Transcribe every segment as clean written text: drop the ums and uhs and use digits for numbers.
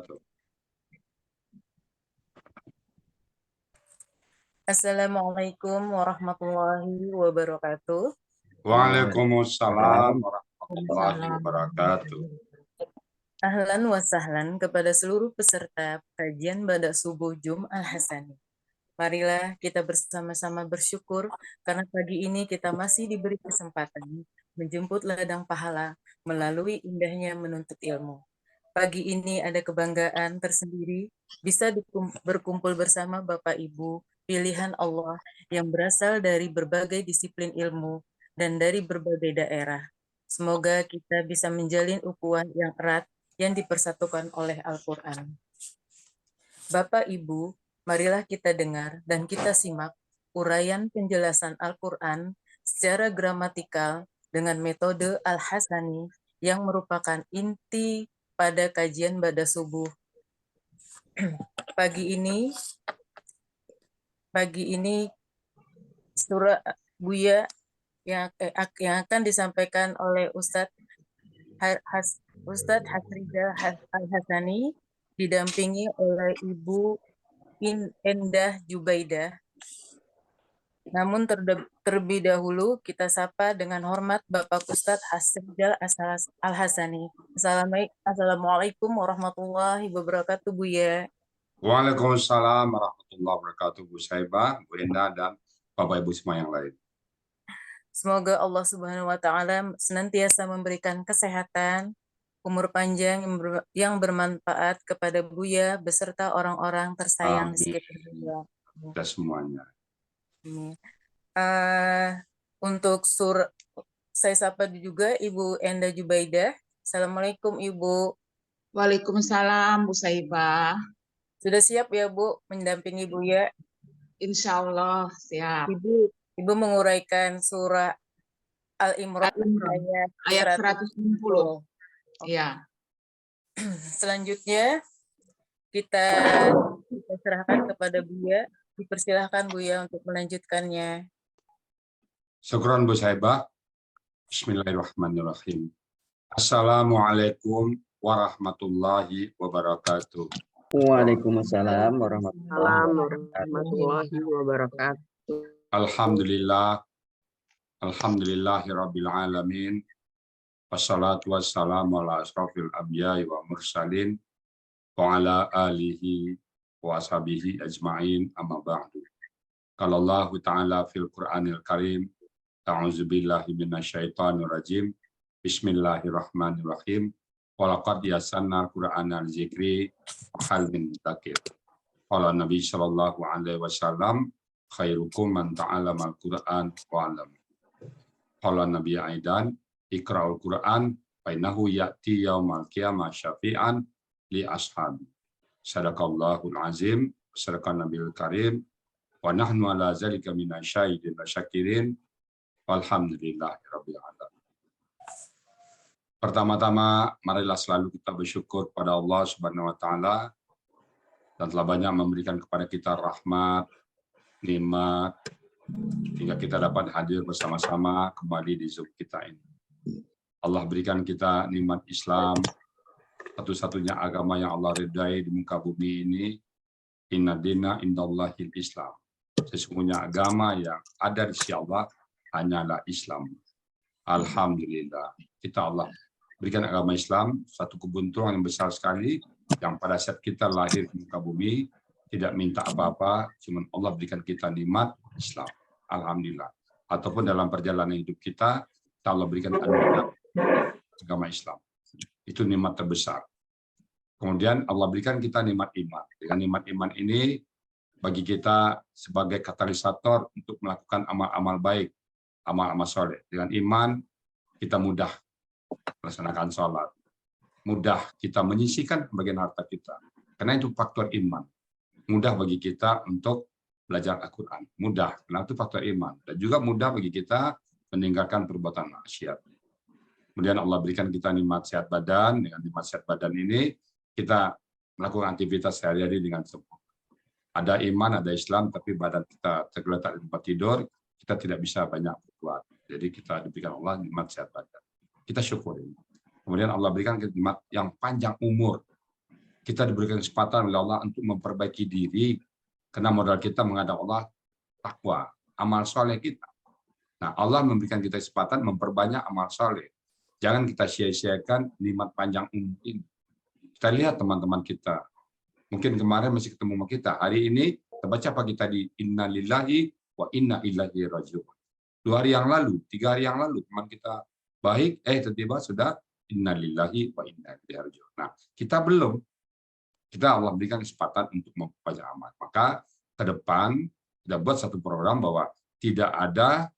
wabarakatuh. Assalamualaikum warahmatullahi wabarakatuh. Waalaikumsalam warahmatullahi wabarakatuh. Ahlan wa sahlan kepada seluruh peserta kajian Badak Subuh Al-Hasani. Marilah kita bersama-sama bersyukur karena pagi ini kita masih diberi kesempatan menjemput ladang pahala melalui indahnya menuntut ilmu. Pagi ini ada kebanggaan tersendiri bisa berkumpul bersama Bapak Ibu pilihan Allah yang berasal dari berbagai disiplin ilmu dan dari berbagai daerah. Semoga kita bisa menjalin ukhuwah yang erat yang dipersatukan oleh Al-Quran. Bapak Ibu, marilah kita dengar dan kita simak uraian penjelasan Al-Quran secara gramatikal dengan metode Al-Hasani yang merupakan inti pada kajian Badak Subuh. Pagi ini surah Buya yang akan disampaikan oleh Ustadz Hasriza Al-Hasani didampingi oleh Ibu Endah Jubaidah. Namun terlebih dahulu kita sapa dengan hormat Bapak Ustadz Hasriza Al-Hasani. Assalamualaikum warahmatullahi wabarakatuh, Buya. Waalaikumsalam warahmatullahi wabarakatuh, Bu Saibah, Bu Endah, dan Bapak Ibu semua yang lain. Semoga Allah Subhanahu wa Ta'ala senantiasa memberikan kesehatan, umur panjang yang bermanfaat kepada Buya beserta orang-orang tersayang di sekitar Buya. Kita semuanya. Untuk saya sapa juga Ibu Endah Jubaidah. Assalamualaikum Ibu. Waalaikumsalam Bu Saibah. Sudah siap ya Bu mendampingi Buya? Insya Allah siap. Ibu menguraikan surah Al-Imran ayat 160. Ya. Selanjutnya kita serahkan kepada Buya. Dipersilahkan Buya untuk melanjutkannya. Syukran Bu Saibah. Bismillahirrahmanirrahim. Assalamualaikum warahmatullahi wabarakatuh. Waalaikumsalam warahmatullahi wabarakatuh. Alhamdulillahirabbil alamin. Wassalatu wassalamu ala asrofil anbiya'i wa mursalin wa ala alihi wa ashabihi ajma'in amma ba'du. Qala Allah ta'ala fil Qur'anil Karim, a'udzubillahi minasyaitonir rajim. Bismillahirrahmanirrahim. Walaqad yasanna Qur'anal zikri hal min dzakir. Qala Nabi sallallahu alaihi wasallam, khairukum man ta'allama al-Qur'an wa 'allama. Qala Nabi aidan, iqra'ul Qur'an fa innahu ya'ti yaumal qiyamah syafi'an li ashabi. Sadaqallahul azim, sadaqan nabiyul karim, wa nahnu ala zalika minasyahidin wa syakirin, walhamdulillahirabbil alamin. Pertama-tama, marilah selalu kita bersyukur pada Allah Subhanahu wa Ta'ala dan telah banyak memberikan kepada kita rahmat, nikmat, hingga kita dapat hadir bersama-sama kembali di Zoom kita ini. Allah berikan kita nikmat Islam, satu-satunya agama yang Allah ridai di muka bumi ini. Inna dina indallahil Islam. Sesungguhnya agama yang ada di sisi Allah hanyalah Islam. Alhamdulillah, kita Allah berikan agama Islam, satu keberuntungan yang besar sekali, yang pada saat kita lahir di muka bumi, tidak minta apa-apa, cuma Allah berikan kita nikmat Islam. Alhamdulillah. Ataupun dalam perjalanan hidup kita, Allah berikan agama Islam. Itu nikmat terbesar. Kemudian Allah berikan kita nikmat iman. Dengan nikmat iman ini, bagi kita sebagai katalisator untuk melakukan amal-amal baik, amal-amal soleh. Dengan iman, kita mudah melaksanakan sholat, mudah kita menyisihkan bagian harta kita, karena itu faktor iman. Mudah bagi kita untuk belajar Al-Quran, mudah, karena itu faktor iman, dan juga mudah bagi kita meninggalkan perbuatan maksiat. Kemudian Allah berikan kita nikmat sehat badan. Dengan nikmat sehat badan ini kita melakukan aktivitas sehari-hari dengan sempurna. Ada iman, ada Islam, tapi badan kita tergeletak di tempat tidur, kita tidak bisa banyak berbuat. Jadi kita diberikan Allah nikmat sehat badan. Kita syukuri. Kemudian Allah berikan nikmat yang panjang umur. Kita diberikan kesempatan oleh Allah untuk memperbaiki diri, karena modal kita menghadap Allah takwa, amal soleh kita. Nah, Allah memberikan kita kesempatan memperbanyak amal soleh. Jangan kita sia-siakan nikmat panjang umur ini. Kita lihat teman-teman kita. Mungkin kemarin masih ketemu sama kita. Hari ini kita baca apa kita di Inna Lillahi wa Inna Ilaihi Raji'un. 2 hari yang lalu, 3 hari yang lalu teman kita baik, tiba-tiba sudah Inna Lillahi wa Inna Ilaihi Raji'un. Nah, kita belum. Kita Allah berikan kesempatan untuk memperbanyak amal. Maka ke depan kita buat satu program bahwa tidak ada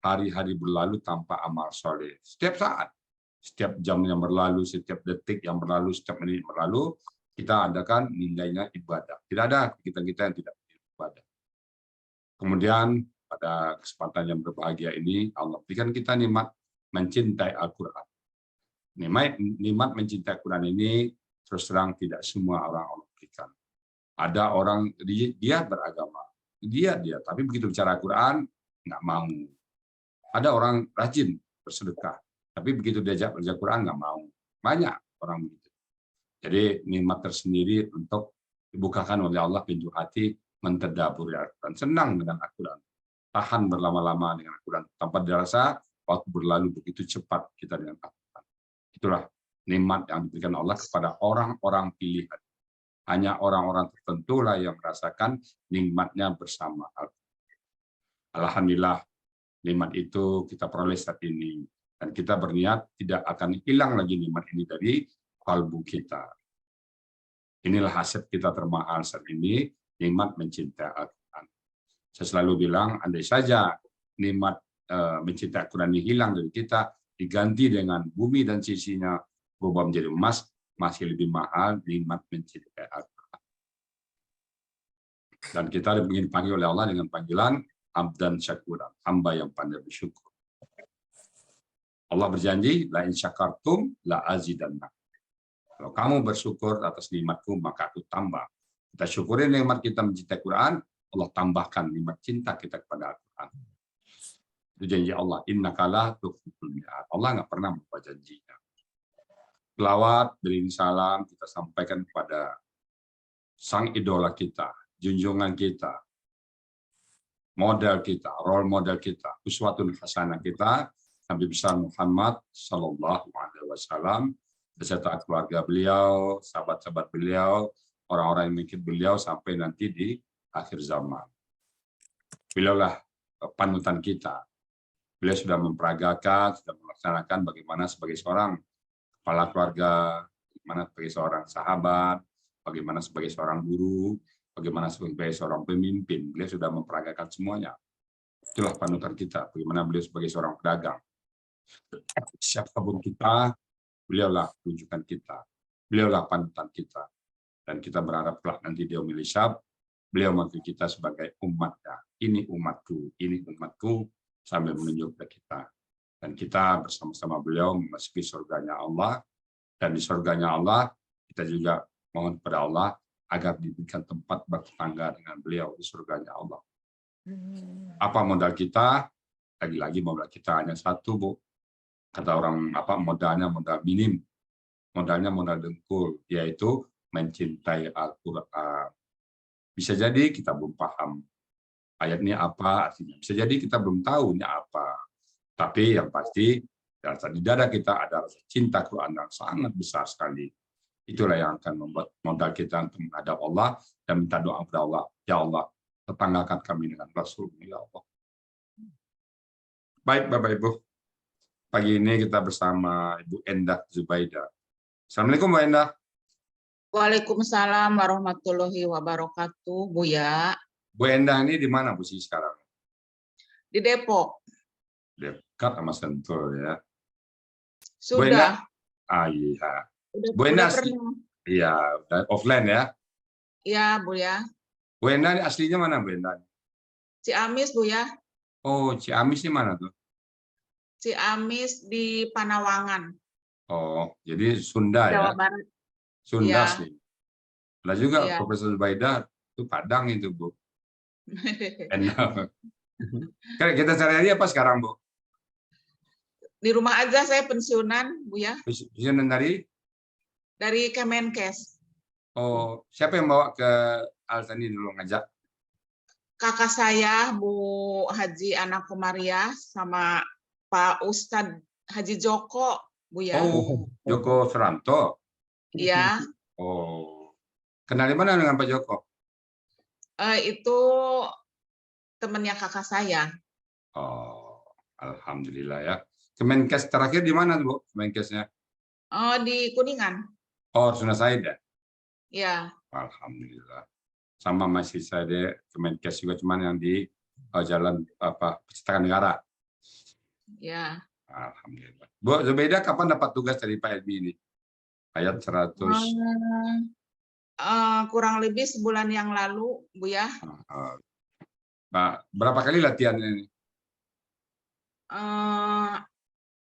hari-hari berlalu tanpa amal soleh. Setiap saat, setiap jam yang berlalu, setiap detik yang berlalu, setiap menit berlalu, kita adakan nilainya ibadah. Tidak ada kita yang tidak beribadah. Kemudian pada kesempatan yang berbahagia ini, Allah berikan kita nikmat mencintai Al-Quran. Nikmat mencintai Al-Quran ini terus terang tidak semua orang Allah berikan. Ada orang dia beragama, dia tapi begitu bicara Al-Quran nggak mau. Ada orang rajin bersedekah, tapi begitu diajak belajar Quran nggak mau. Banyak orang begitu. Jadi nikmat tersendiri untuk dibukakan oleh Allah pintu hati mentadaburi Al-Quran, senang dengan Al-Quran, tahan berlama-lama dengan Al-Quran tanpa dirasa waktu berlalu begitu cepat kita dengan Al-Quran. Itulah nikmat yang diberikan Allah kepada orang-orang pilihan. Hanya orang-orang tertentu lah yang merasakan nikmatnya bersama Al-Quran. Alhamdulillah, nikmat itu kita peroleh saat ini. Dan kita berniat tidak akan hilang lagi nikmat ini dari kalbu kita. Inilah hasil kita termahal saat ini, nikmat mencintai Al-Quran. Saya selalu bilang, andai saja nikmat mencintai Al-Quran ini hilang dari kita, diganti dengan bumi dan sisinya berubah menjadi emas, masih lebih mahal nikmat mencintai Al-Quran. Dan kita dipanggil oleh Allah dengan panggilan abdan syakuran, hamba yang pandai bersyukur. Allah berjanji, la in syakartum la azidannakum. Kalau kamu bersyukur atas nikmatku, maka aku tambah. Kita syukuri nikmat kita mencintai Quran, Allah tambahkan nikmat cinta kita kepada Al-Quran. Itu janji Allah, innaka la tukhliqul mi'ad. Allah nggak pernah lupa janjinya. Selawat, beri salam kita sampaikan kepada sang idola kita, junjungan kita, model kita, role model kita, uswatun hasanah kita, Nabi besar Muhammad Sallallahu Alaihi Wasallam, beserta keluarga beliau, sahabat-sahabat beliau, orang-orang yang mengikut beliau sampai nanti di akhir zaman. Beliaulah panutan kita. Beliau sudah memperagakan, sudah melaksanakan bagaimana sebagai seorang kepala keluarga, bagaimana sebagai seorang sahabat, bagaimana sebagai seorang guru, bagaimana sebagai seorang pemimpin. Beliau sudah memperagakan semuanya. Itulah panutan kita, bagaimana beliau sebagai seorang pedagang. Siapapun kita, beliaulah rujukan kita, beliaulah panutan kita. Dan kita berharap kelak nanti dia memilih syab, beliau mengakui kita sebagai umatnya. Ini umatku, sambil menunjuk ke kita. Dan kita bersama-sama beliau memasuki surganya Allah. Dan di surganya Allah, kita juga mohon kepada Allah agar diberikan tempat bertetangga dengan beliau di surganya Allah. Apa modal kita? Lagi-lagi modal kita hanya satu, Bu. Kata orang modalnya modal minim. Modalnya modal dengkul, yaitu mencintai Al-Quran. Bisa jadi kita belum paham ayat ini apa artinya. Bisa jadi kita belum tahu ini apa. Tapi yang pasti di dada kita ada rasa cinta Quran yang sangat besar sekali. Itulah yang akan membuat modal kita untuk menghadap Allah dan minta doa kepada Allah. Ya Allah, tetanggakan kami dengan Rasul. Ya Allah. Baik Bapak Ibu, pagi ini kita bersama Ibu Endah Zubaidah. Assalamualaikum Bu Endah. Waalaikumsalam warahmatullahi wabarakatuh, Buya. Bu Endah ini di mana Bu sih sekarang? Di Depok. Dekat sama Sentul ya. Sudah. Iya. Bu Udah Endah pernah. iya, offline ya. Iya, Buya. Bu Endah ini aslinya mana Bu Endah? Ciamis, Buya. Oh, Ciamis ini mana tuh? Ciamis di Panawangan. Oh, jadi Sunda ya. Jawa Barat. Sunda Iya. sih. Ada juga Iya. Profesor Zubaidah itu Padang itu Bu. Enak. Kita cari apa sekarang Bu? Di rumah aja saya pensiunan, Buya. Pensiunan dari Dari Kemenkes. Oh, siapa yang bawa ke Al-Sani dulu ngajak? Kakak saya, Bu Haji Ana Komariah, sama Pak Ustadz Haji Joko, Bu ya. Oh, Joko Suranto. Ya, Oh, kenal di mana dengan Pak Joko? itu temannya kakak saya. Oh, alhamdulillah ya. Kemenkes terakhir di mana, Bu? Kemenkesnya? Oh, di Kuningan. Oh, Rasuna Said ya? Ya, Alhamdulillah. Sama masih saya di Kemenkes juga, cuman yang di jalan Percetakan Negara. ya. Alhamdulillah. Bu Zubaida, kapan dapat tugas dari Pak Edmi ini? Ayat 100. Kurang lebih sebulan yang lalu, Bu ya. Pak, berapa kali latihan ini?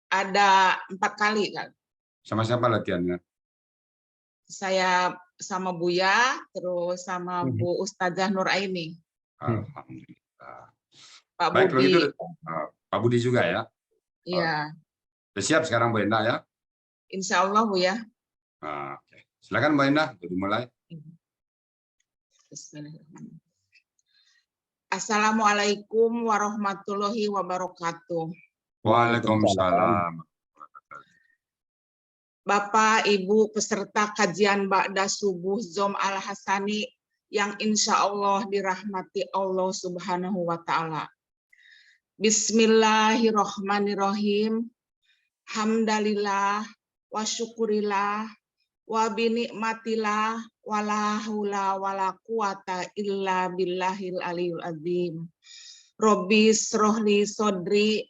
Ada 4 kali kan. Sama siapa latihannya? Saya sama Buya, terus sama Bu Ustazah Nur Aini. Alhamdulillah. Pak Baik, kalau Budi. gitu, Pak Budi juga ya? Iya, Sudah siap sekarang Bu Endah ya? insya Allah Bu ya. Oke. Silakan Bu Endah, dimulai. Bismillahirrahmanirrahim. Assalamualaikum warahmatullahi wabarakatuh. Waalaikumsalam. Bapak, Ibu, peserta kajian Ba'da Subuh Zom Al-Hasani yang insya Allah dirahmati Allah Subhanahu wa Ta'ala. Bismillahirrahmanirrahim. Hamdalillah wa syukurillah wa binikmatillah wala haula wala quwata illa billahil aliyul azim. Robbi srohli sodri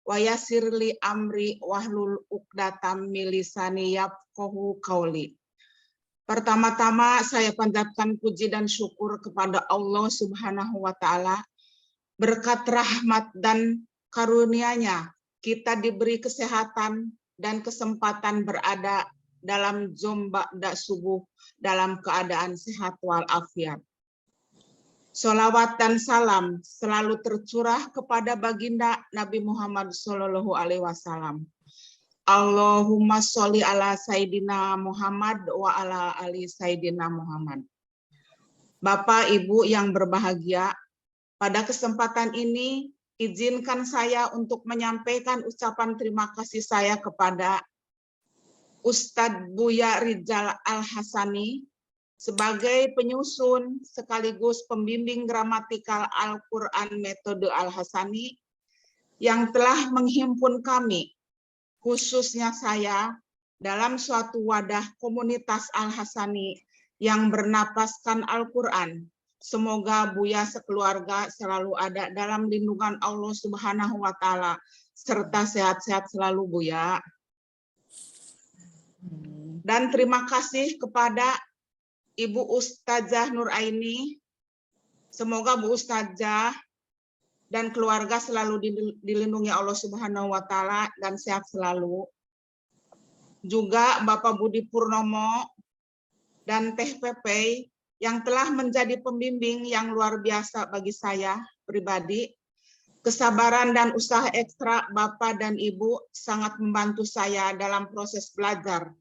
wa yassirli amri wahlul uqdatam min lisani yafqahu qauli. Pertama-tama saya panjatkan puji dan syukur kepada Allah Subhanahu wa Ta'ala. Berkat rahmat dan karunia-Nya kita diberi kesehatan dan kesempatan berada dalam Zom Ba'da Subuh dalam keadaan sehat walafiat. Sholawat dan salam selalu tercurah kepada baginda Nabi Muhammad SAW. Allahumma sholli ala Sayyidina Muhammad wa ala ali Sayyidina Muhammad. Bapak, Ibu yang berbahagia, pada kesempatan ini izinkan saya untuk menyampaikan ucapan terima kasih saya kepada Ustadz Buya Rizal Al-Hasani sebagai penyusun sekaligus pembimbing gramatikal Al-Quran metode Al-Hasani yang telah menghimpun kami, khususnya saya, dalam suatu wadah komunitas Al-Hasani yang bernapaskan Al-Quran. Semoga Buya sekeluarga selalu ada dalam lindungan Allah Subhanahu wa Ta'ala serta sehat-sehat selalu Buya. Dan terima kasih kepada Ibu Ustazah Nur Aini. Semoga Bu Ustazah dan keluarga selalu dilindungi Allah Subhanahu wa Ta'ala dan sehat selalu. Juga Bapak Budi Purnomo dan Teh Pepe yang telah menjadi pembimbing yang luar biasa bagi saya pribadi. Kesabaran dan usaha ekstra Bapak dan Ibu sangat membantu saya dalam proses belajar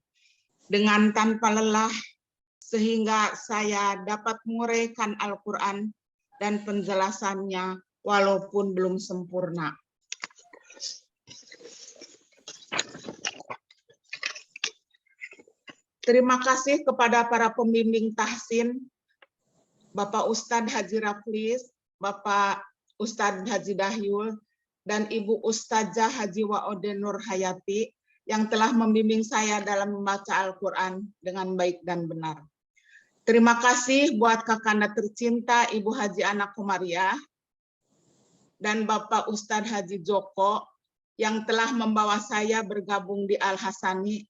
dengan tanpa lelah, sehingga saya dapat menguraikan Al-Quran dan penjelasannya walaupun belum sempurna. Terima kasih kepada para pembimbing tahsin, Bapak Ustadz Haji Raflis, Bapak Ustadz Haji Dahyul, dan Ibu Ustazah Haji Wa'ode Nur Hayati yang telah membimbing saya dalam membaca Al-Quran dengan baik dan benar. Terima kasih buat kakanda tercinta Ibu Haji Ana Komariah dan Bapak Ustadz Haji Joko yang telah membawa saya bergabung di Al-Hasani.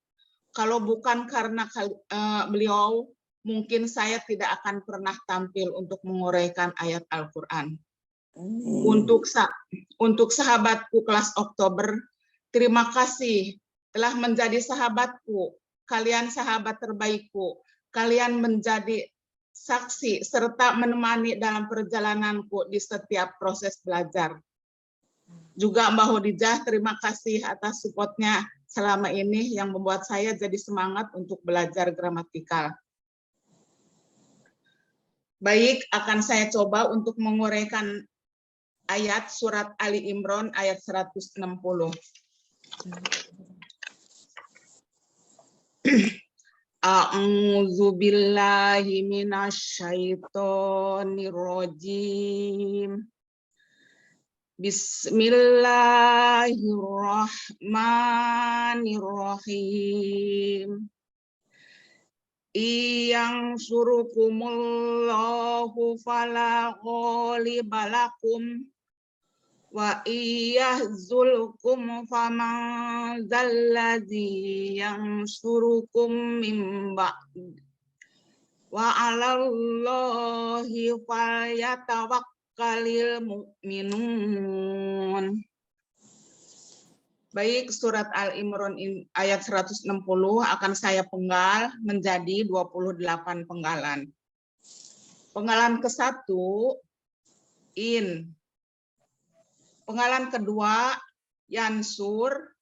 Kalau bukan karena beliau, mungkin saya tidak akan pernah tampil untuk menguraikan ayat Al-Quran. Untuk sahabatku kelas Oktober, terima kasih telah menjadi sahabatku. Kalian sahabat terbaikku. Kalian menjadi saksi serta menemani dalam perjalananku di setiap proses belajar. Juga Mbak Hodijah, terima kasih atas supportnya selama ini yang membuat saya jadi semangat untuk belajar gramatikal. Baik, akan saya coba untuk menguraikan ayat surat Ali Imran ayat 160. A'udzu billahi minasyaitonir rajim. Bismillahirrahmanirrahim. Iyang surukumullahu fala ghaliba lakum wa iyahzulkum faman zalladzi yansurukum min ba'd wa 'alallahi falyatawakkalul mu'minun. Baik, surat Al-Imran ayat 160 akan saya penggal menjadi 28 penggalan. Penggalan ke-1, in. Penggalan kedua, yansur.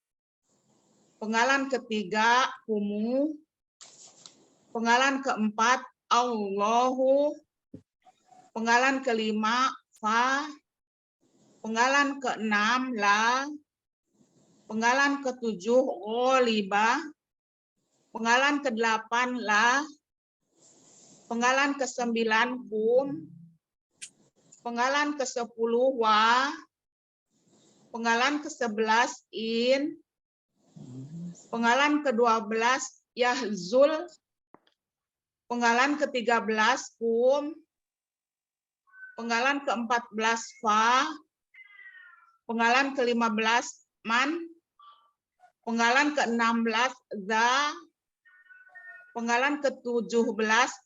Penggalan ketiga, humu. Penggalan keempat, Allahu. Penggalan kelima, fa. Penggalan keenam, la. Penggalan ke-7, ghaliba. Penggalan ke-8, la. Penggalan ke-9, kum. Penggalan ke-10, wa. Penggalan ke-11, in. Penggalan ke-12, yahzul. Penggalan ke-13, kum. Penggalan ke-14, fa. Penggalan ke-15, man. Penggalan ke-16, za. Penggalan ke-17,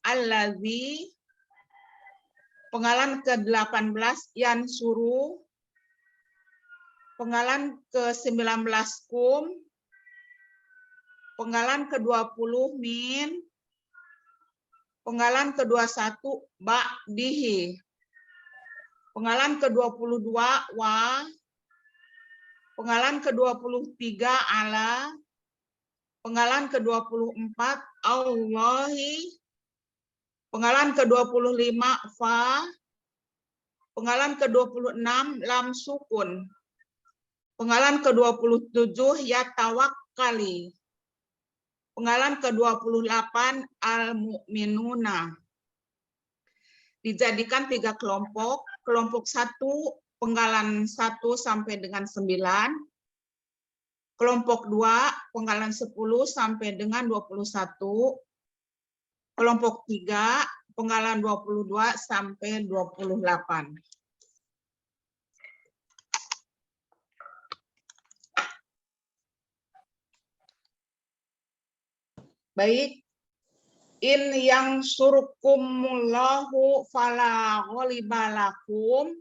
allazi. Penggalan ke-18, yansuru. Penggalan ke-19, kum. Penggalan ke-20, min. Penggalan ke-21, ba'dihi. Penggalan ke-22, wa. Penggalan ke-23, ala. Penggalan ke-24, Allahi. Penggalan ke-25, fa. Penggalan ke-26, lam sukun. Penggalan ke-27, yatawakkali. Penggalan ke-28, al-mu'minuna. Dijadikan 3 kelompok. Kelompok 1, penggalan 1 sampai dengan 9. Kelompok 2, penggalan 10 sampai dengan 21. Kelompok 3, penggalan 22 sampai 28. Baik. In yang surukumullahu fala ghaliba lakum.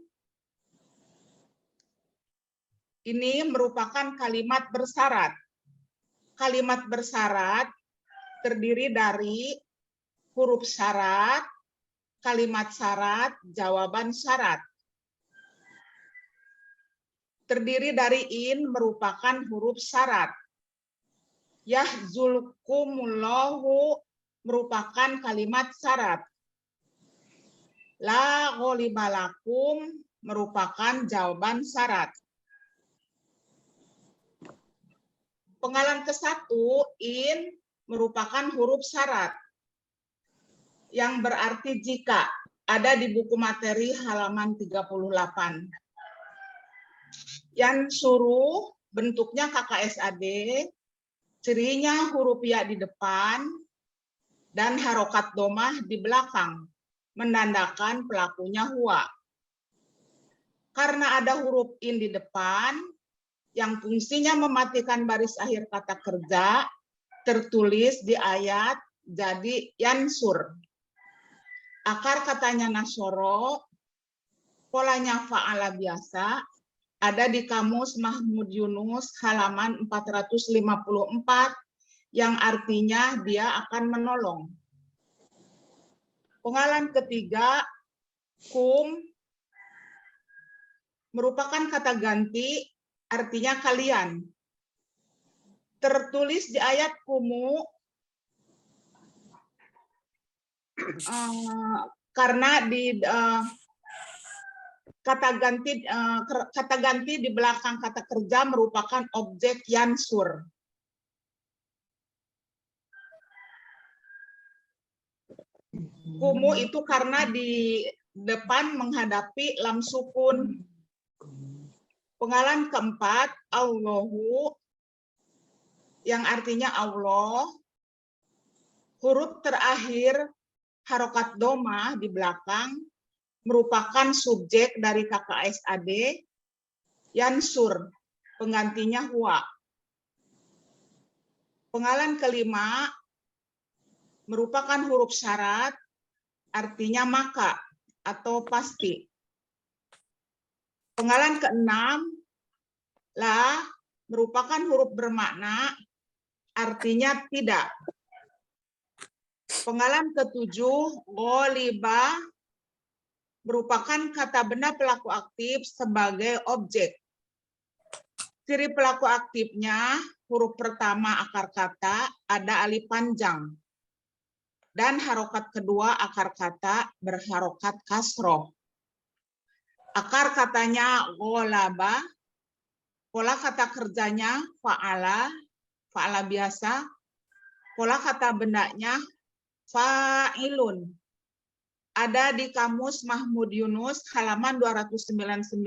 Ini merupakan kalimat bersyarat. Kalimat bersyarat terdiri dari huruf syarat, kalimat syarat, jawaban syarat. Terdiri dari in merupakan huruf syarat. Yahzulkumullahu merupakan kalimat syarat. La ghaliba lakum merupakan jawaban syarat. Penggalan ke-1, in merupakan huruf syarat yang berarti jika, ada di buku materi halaman 38. Yang suruh bentuknya KKSAD, cirinya huruf ya di depan dan harokat domah di belakang, menandakan pelakunya huwa. Karena ada huruf in di depan, yang fungsinya mematikan baris akhir kata kerja, tertulis di ayat jadi yansur. Akar katanya nasoro, polanya fa'ala biasa, ada di kamus Mahmud Yunus halaman 454, yang artinya dia akan menolong. Penggalan ketiga, kum, merupakan kata ganti, artinya kalian. Tertulis di ayat kumu, karena di kata ganti di belakang kata kerja merupakan objek yansur. Kumu itu karena di depan menghadapi lam sukun. Penggalan keempat, Allahu, yang artinya Allah. Huruf terakhir harokat doma di belakang merupakan subjek dari KKSAD. Yansur, penggantinya huwa. Penggalan kelima merupakan huruf syarat, artinya maka atau pasti. Penggalan keenam, la, merupakan huruf bermakna, artinya tidak. Penggalan ketujuh, goliba, merupakan kata benda pelaku aktif sebagai objek. Ciri pelaku aktifnya, huruf pertama akar kata ada alif panjang. Dan harokat kedua akar kata berharokat kasroh. Akar katanya golaba, pola kata kerjanya fa'ala, fa'ala biasa, pola kata bendanya fa'ilun. Ada di Kamus Mahmud Yunus halaman 299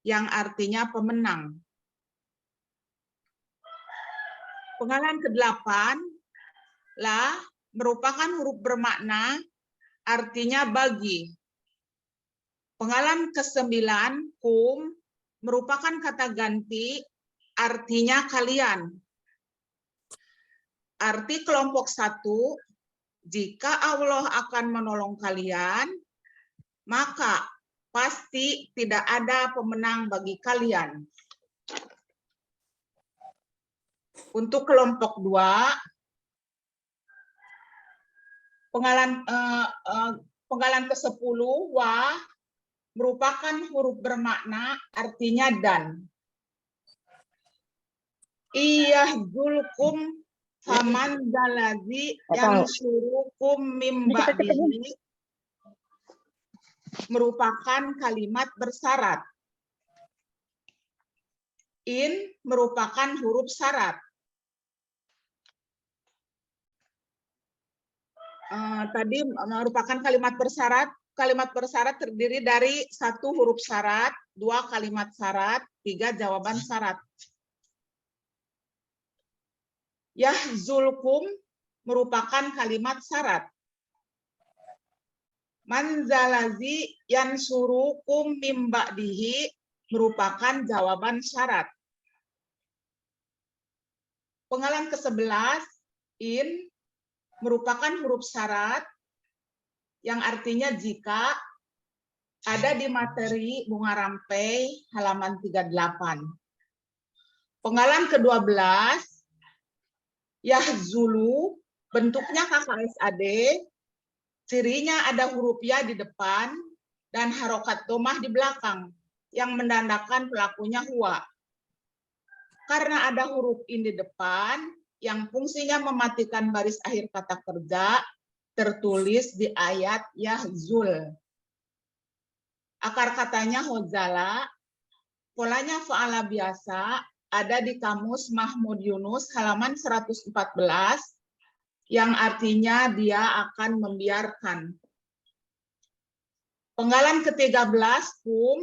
yang artinya pemenang. Penggalan ke-8, la, merupakan huruf bermakna, artinya bagi. Penggalan ke-9, kum, merupakan kata ganti, artinya kalian. Arti kelompok 1, jika Allah akan menolong kalian, maka pasti tidak ada pemenang bagi kalian. Untuk kelompok 2, penggalan ke-10, wa, merupakan huruf bermakna, artinya dan. Iyahzulkum faman zalazi yang surukum mimba'dihi, merupakan kalimat bersyarat. In merupakan huruf syarat. Tadi merupakan kalimat bersyarat. Kalimat bersyarat terdiri dari 1 huruf syarat, 2 kalimat syarat, 3 jawaban syarat. Yahzulkum merupakan kalimat syarat. Manzalazi yansurukum mimba'dihi merupakan jawaban syarat. Penggalan ke-11, in merupakan huruf syarat yang artinya jika, ada di materi Bunga Rampai halaman 38. Penggalan ke-12, yahzulu, bentuknya KKSAD, cirinya ada huruf ya di depan dan harokat domah di belakang yang menandakan pelakunya huwa. Karena ada huruf in di depan yang fungsinya mematikan baris akhir kata kerja, tertulis di ayat yahzul. Akar katanya hozala, polanya fa'ala biasa, ada di Kamus Mahmud Yunus halaman 114, yang artinya dia akan membiarkan. Penggalan ke-13, kum,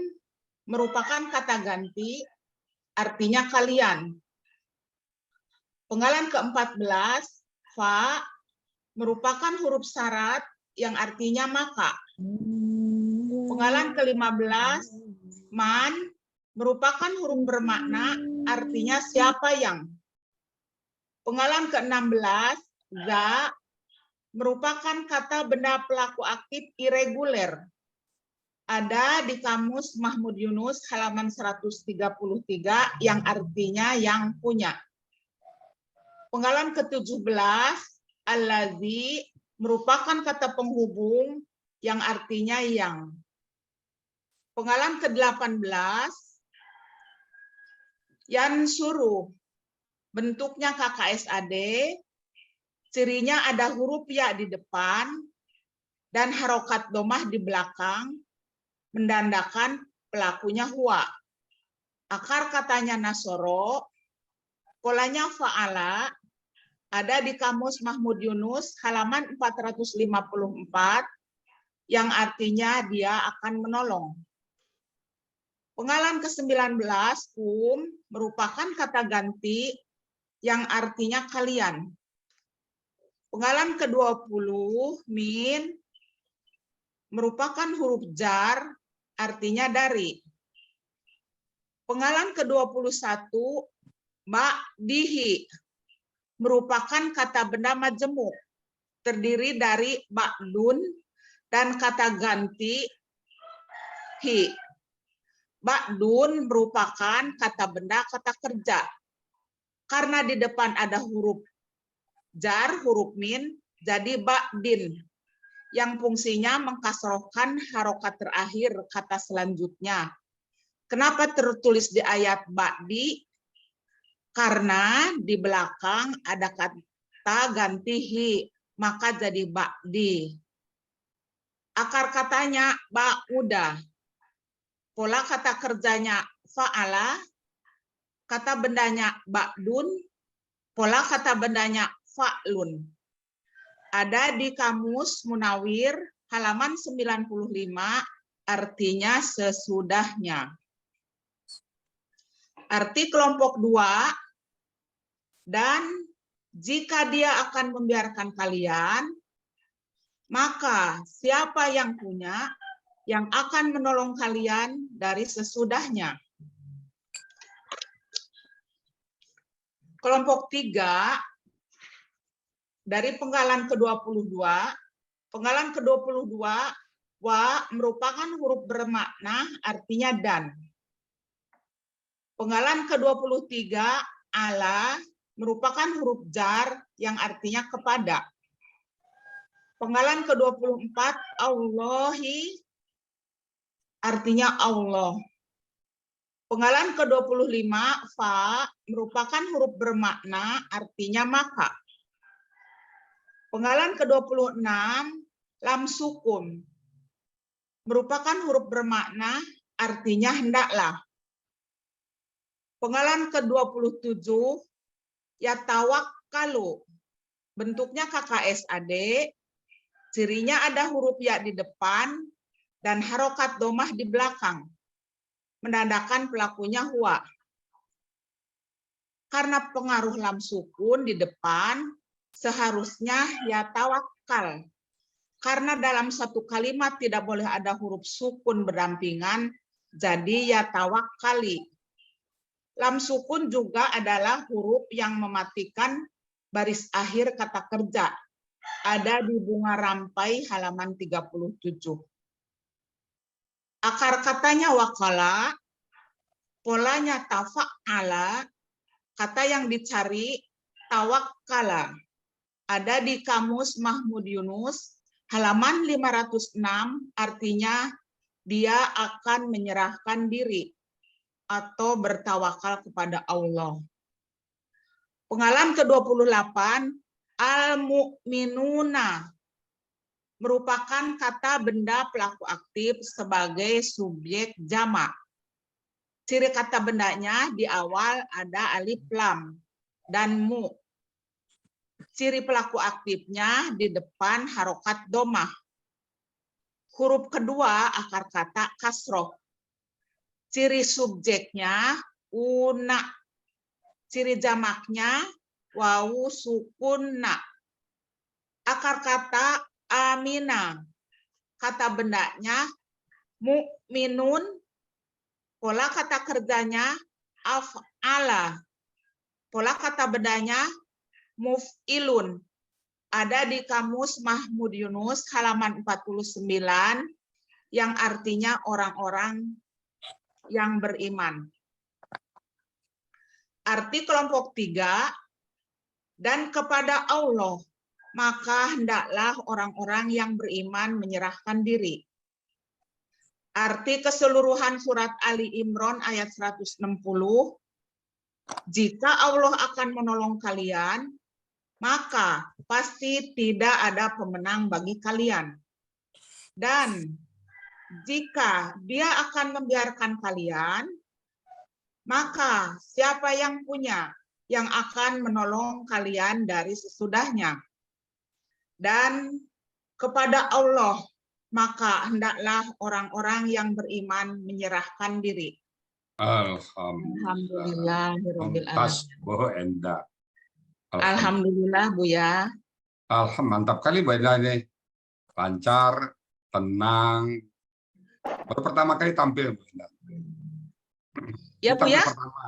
merupakan kata ganti, artinya kalian. Penggalan ke-14, fa, merupakan huruf syarat yang artinya maka. Penggalan ke-15, man, merupakan huruf bermakna, artinya siapa yang. Penggalan ke-16, za, merupakan kata benda pelaku aktif irreguler. Ada di Kamus Mahmud Yunus halaman 133 yang artinya yang punya. Penggalan ke-17, allazi, merupakan kata penghubung yang artinya yang. Penggalan ke-18, yansuru, bentuknya KKSAD, cirinya ada huruf ya di depan dan harokat domah di belakang mendandakan pelakunya huwa. Akar katanya nasoro, polanya fa'ala, ada di Kamus Mahmud Yunus halaman 454 yang artinya dia akan menolong. Penggalan ke-19 kum merupakan kata ganti yang artinya kalian. Penggalan ke-20 min merupakan huruf jar artinya dari. Penggalan ke-21 ba'dihi merupakan kata benda majemuk, terdiri dari ba'dun dan kata ganti hi. Ba'dun merupakan kata benda kata kerja. Karena di depan ada huruf jar, huruf min, jadi ba'din, yang fungsinya mengkasrohkan harokat terakhir kata selanjutnya. Kenapa tertulis di ayat ba'di? Karena di belakang ada kata ganti hi, maka jadi ba'di. Akar katanya ba'uda. Pola kata kerjanya fa'ala, kata bendanya ba'dun, pola kata bendanya fa'lun. Ada di Kamus Munawir halaman 95, artinya sesudahnya. Arti kelompok 2, dan jika dia akan membiarkan kalian, maka siapa yang punya yang akan menolong kalian dari sesudahnya. Kelompok 3, dari penggalan ke-22, penggalan ke-22, wa merupakan huruf bermakna artinya dan. Penggalan ke-23, ala merupakan huruf jar yang artinya kepada. Penggalan ke-24, Allahi artinya Allah. Penggalan ke-25, fa merupakan huruf bermakna artinya maka. Penggalan ke-26, lam sukun merupakan huruf bermakna artinya hendaklah. Penggalan ke-27, yatawakkalu, bentuknya KKSAD, cirinya ada huruf ya di depan dan harokat domah di belakang, menandakan pelakunya huwa. Karena pengaruh lam sukun di depan, seharusnya yatawakkal. Karena dalam satu kalimat tidak boleh ada huruf sukun berdampingan, jadi yatawakkali. Lam sukun juga adalah huruf yang mematikan baris akhir kata kerja. Ada di Bunga Rampai halaman 37. Akar katanya wakala, polanya tafa'ala, kata yang dicari tawakkala. Ada di Kamus Mahmud Yunus halaman 506, artinya dia akan menyerahkan diri atau bertawakal kepada Allah. Penggalan ke-28, al-mu'minuna merupakan kata benda pelaku aktif sebagai subjek jamak. Ciri kata bendanya di awal ada alif lam dan mu. Ciri pelaku aktifnya di depan harokat domah. Huruf kedua akar kata kasroh. Ciri subjeknya una. Ciri jamaknya wawu sukunna. Akar kata amina. Kata bendanya mu'minun. Pola kata kerjanya af'ala. Pola kata bendanya muf'ilun. Ada di Kamus Mahmud Yunus halaman 49 yang artinya orang-orang yang beriman. Arti kelompok 3, dan kepada Allah, maka hendaklah orang-orang yang beriman menyerahkan diri. Arti keseluruhan surat Ali Imran ayat 160, jika Allah akan menolong kalian, maka pasti tidak ada pemenang bagi kalian. Dan jika dia akan membiarkan kalian, maka siapa yang punya yang akan menolong kalian dari sesudahnya. Dan kepada Allah, maka hendaklah orang-orang yang beriman menyerahkan diri. Alhamdulillah. Alhamdulillahirabbil Mumtaz, alamin. Bu Enda. Alhamdulillah, Bu ya. Mantap kali Bu Enda ini. Lancar, tenang. Baru pertama kali tampil Bu Enda. Ya, Bu ya.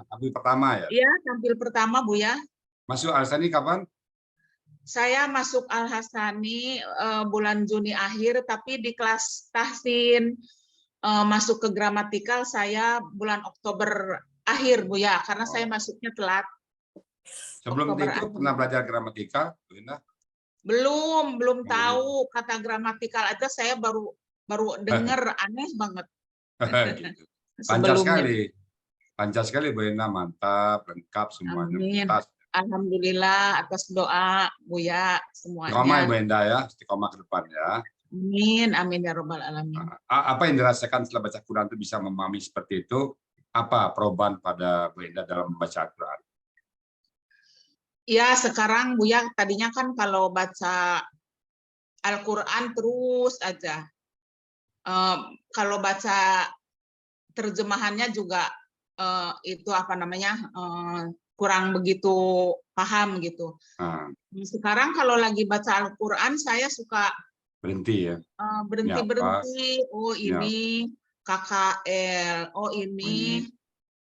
Tampil pertama ya. Iya, tampil pertama, Bu ya. Masuk Al-Hasani kapan? Saya masuk Al-Hasani bulan Juni akhir, tapi di kelas tahsin masuk ke gramatikal saya bulan Oktober akhir, Bu ya, karena saya masuknya telat. Sebelum Oktober itu akhir. pernah belajar gramatikal, Bu Enda? Belum tahu kata gramatikal aja, saya baru dengar, aneh banget. Gitu. Lancar sekali Bu Enda, mantap, lengkap semuanya. Amin. Mumtaz. Alhamdulillah atas doa Bu ya Istiqomah ya semuanya. Bu Enda ya, istiqomah ke depan ya. Amin, amin ya robbal alamin. Apa yang dirasakan setelah baca Quran itu bisa memahami seperti itu? Apa perubahan pada Bu Enda dalam membaca Al-Quran? Ya sekarang Bu ya, tadinya kan kalau baca Al-Quran terus aja. Kalau baca terjemahannya juga itu apa namanya kurang begitu paham gitu. Sekarang kalau lagi baca Al-Quran saya suka berhenti ya. Berhenti. Oh ini KKL, oh ini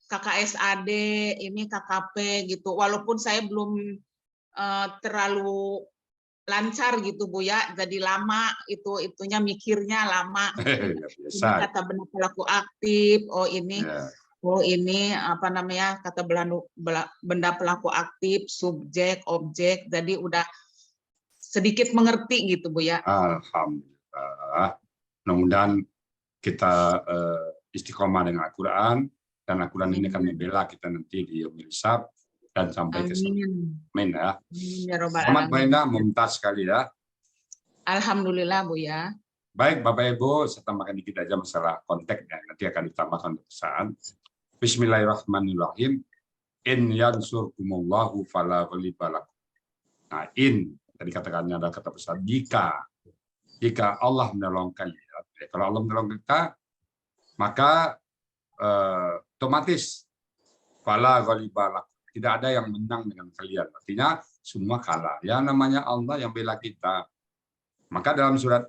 KKSAD, ini KKP gitu. Walaupun saya belum terlalu lancar gitu Bu ya, jadi lama itunya mikirnya lama. Ini kata benda pelaku aktif, oh ini apa namanya kata benda pelaku aktif, subjek, objek, jadi udah sedikit mengerti gitu Bu ya. Alhamdulillah. Mudah-mudahan kita istiqomah dengan Al-Quran, dan Al-Quran ini akan membela kita nanti di yaumil hisab dan sampai ke sana. Amin ya. Selamat Bu Enda, mumtaz sekali ya. Alhamdulillah Bu ya. Baik Bapak Ibu, saya tambahkan dikit aja masalah konteksnya, nanti akan ditambahkan pesan. Bismillahirrahmanirrahim. In yansurkumullahu fala ghaliba lakum. Nah, in tadi katakannya ada kata besar jika Allah menolong kalian. Kalau Allah menolong kita, maka otomatis fala ghaliba lakum. Tidak ada yang menang dengan kalian. Artinya semua kalah. Yang namanya Allah yang bela kita. Maka dalam surat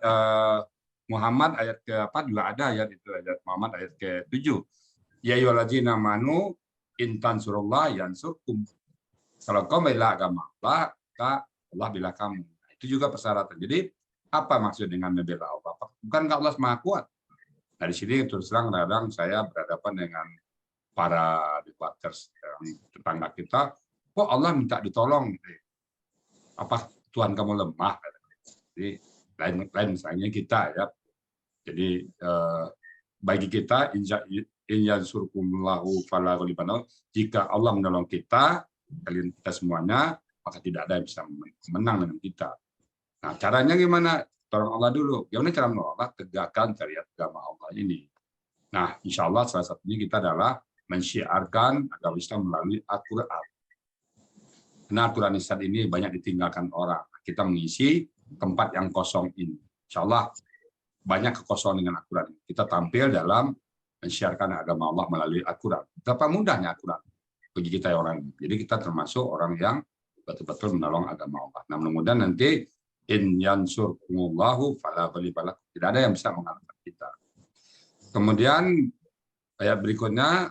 Muhammad ayat ke-4 juga ada ayat itu, ayat Muhammad ayat ke-7. Ya ayyuhallazina amanu in tansurullah yansurkum. Kalau kau bela agama Allah, maka Allah bela kamu. Itu juga persyaratan. Jadi apa maksud dengan membela Allah? Bukankah Allah Maha Kuat? Nah, di sini terus terang kadang saya berhadapan dengan para debaters tetangga kita, kok Allah minta ditolong? Apa Tuhan kamu lemah? Jadi lain misalnya kita ya. Jadi bagi kita in yansurkumullahu fala ghaliba lakum, jika Allah menolong kita, kalian kita semuanya, maka tidak ada yang bisa menang dengan kita. Nah, caranya gimana? Tolong Allah dulu. Gimana cara menolong Allah? Tegakkan syariat agama Allah ini. Nah, insya Allah salah satunya kita adalah mensyiarkan agama Islam melalui Al-Quran. Karena Al-Quran ini banyak ditinggalkan orang. Kita mengisi tempat yang kosong ini. Insya Allah banyak kekosongan dengan Al-Quran. Kita tampil dalam mensyiarkan agama Allah melalui Al-Quran. Betapa mudahnya Al-Quran bagi kita orang. Jadi kita termasuk orang yang betul-betul menolong agama Allah. Nah, mudah-mudahan nanti in yansurkumullahu fala ghaliba lakum. Tidak ada yang bisa mengalahkan kita. Kemudian ayat berikutnya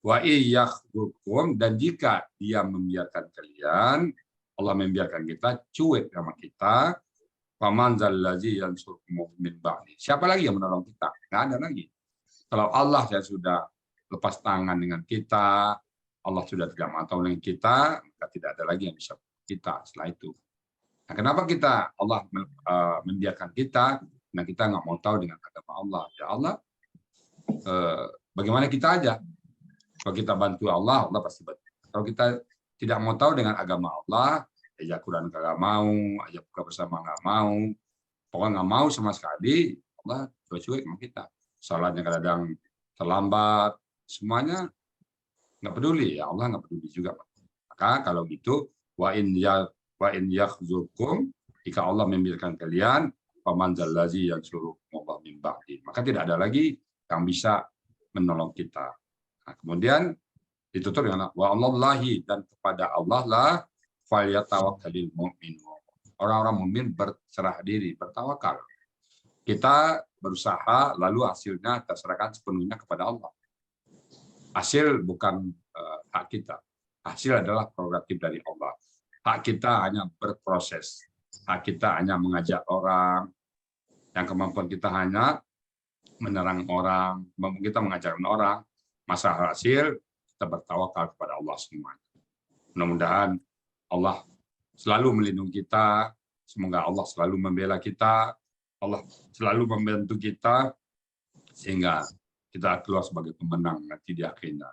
wa iyakhdukum, dan jika dia membiarkan kalian, Allah membiarkan kita, cuek sama kita, faman zallazi yansurkum min ba'di. Siapa lagi yang menolong kita? Nggak ada lagi. Kalau Allah sudah lepas tangan dengan kita, Allah sudah tidak mau dengan kita, maka tidak ada lagi yang bisa kita setelah itu. Nah, kenapa Allah membiarkan kita? Nah, kita nggak mau tahu dengan agama Allah. Ya Allah, bagaimana kita aja? Kalau kita bantu Allah, Allah pasti bantu. Kalau kita tidak mau tahu dengan agama Allah, ajak Quran nggak mau, ajak buka bersama nggak mau, pokoknya nggak mau sama sekali, Allah cuek sama kita. Salatnya kadang terlambat, semuanya nggak peduli, ya Allah nggak peduli juga. Maka kalau gitu, wa in yakhzulkum, jika Allah membiarkan kalian, faman zallazi yansurukum Allah min ba'di, maka tidak ada lagi yang bisa menolong kita. Nah, kemudian ditutup dengan wa Allahi, dan kepada Allah lah falyatawakkalul mu'minun. Orang-orang mukmin berserah diri, bertawakal. Kita berusaha, lalu hasilnya terserahkan sepenuhnya kepada Allah. Hasil bukan hak kita. Hasil adalah prerogatif dari Allah. Hak kita hanya berproses. Hak kita hanya mengajak orang. Yang kemampuan kita hanya menerang orang. Kemampuan kita mengajarkan orang. Masalah hasil, kita bertawakal kepada Allah semuanya. Mudah-mudahan Allah selalu melindungi kita. Semoga Allah selalu membela kita. Allah selalu membantu kita. Sehingga kita keluar sebagai pemenang nanti di akhirnya.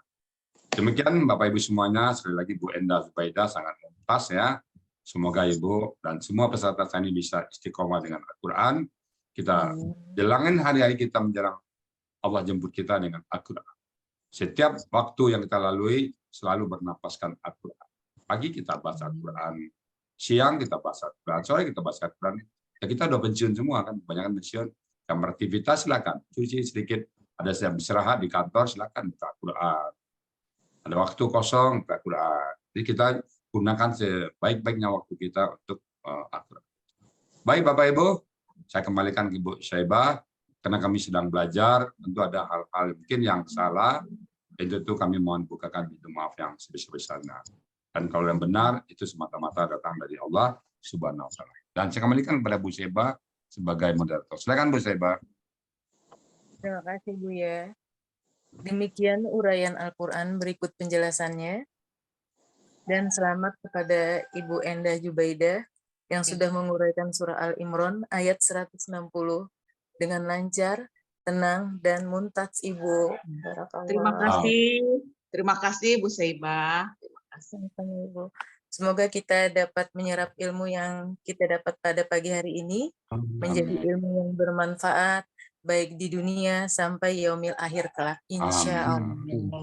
Demikian Bapak Ibu semuanya, sekali lagi Bu Enda Zubaidah sangat mumtaz ya. Semoga Ibu dan semua peserta ini bisa istiqomah dengan Al-Quran. Kita jelangin hari-hari kita menjelang Allah jemput kita dengan Al-Quran. Setiap waktu yang kita lalui selalu bernapaskan Al-Quran. Pagi kita baca Al-Quran, siang kita baca Al-Quran, sore kita baca Al-Quran. Ya kita udah pensiun semua kan, kebanyakan pensiun. Yang beraktivitas silakan, cuci sedikit. Ada yang istirahat di kantor, silakan buka Al-Quran. Ada waktu kosong, buka Al-Quran. Jadi kita gunakan sebaik-baiknya waktu kita untuk Al-Quran. Baik Bapak Ibu, saya kembalikan ke Ibu Syaibah, karena kami sedang belajar, tentu ada hal-hal mungkin yang salah, dan itu kami mohon bukakan pintu maaf yang sebesar-besarnya. Dan kalau yang benar, itu semata-mata datang dari Allah Subhanahu wa Ta'ala. Dan saya kembalikan kepada Bu Syaibah sebagai moderator. Silakan Bu Syaibah. Terima kasih Buya. Demikian uraian Al-Quran, berikut penjelasannya. Dan selamat kepada Ibu Enda Zubaidah yang sudah menguraikan surah Al-Imran ayat 160 dengan lancar, tenang, dan muntaj Ibu. Terima kasih Bu Syaibah. Terima kasih Ibu. Semoga kita dapat menyerap ilmu yang kita dapat pada pagi hari ini, menjadi ilmu yang bermanfaat, baik di dunia sampai yaumil akhir kelak, insya Allah.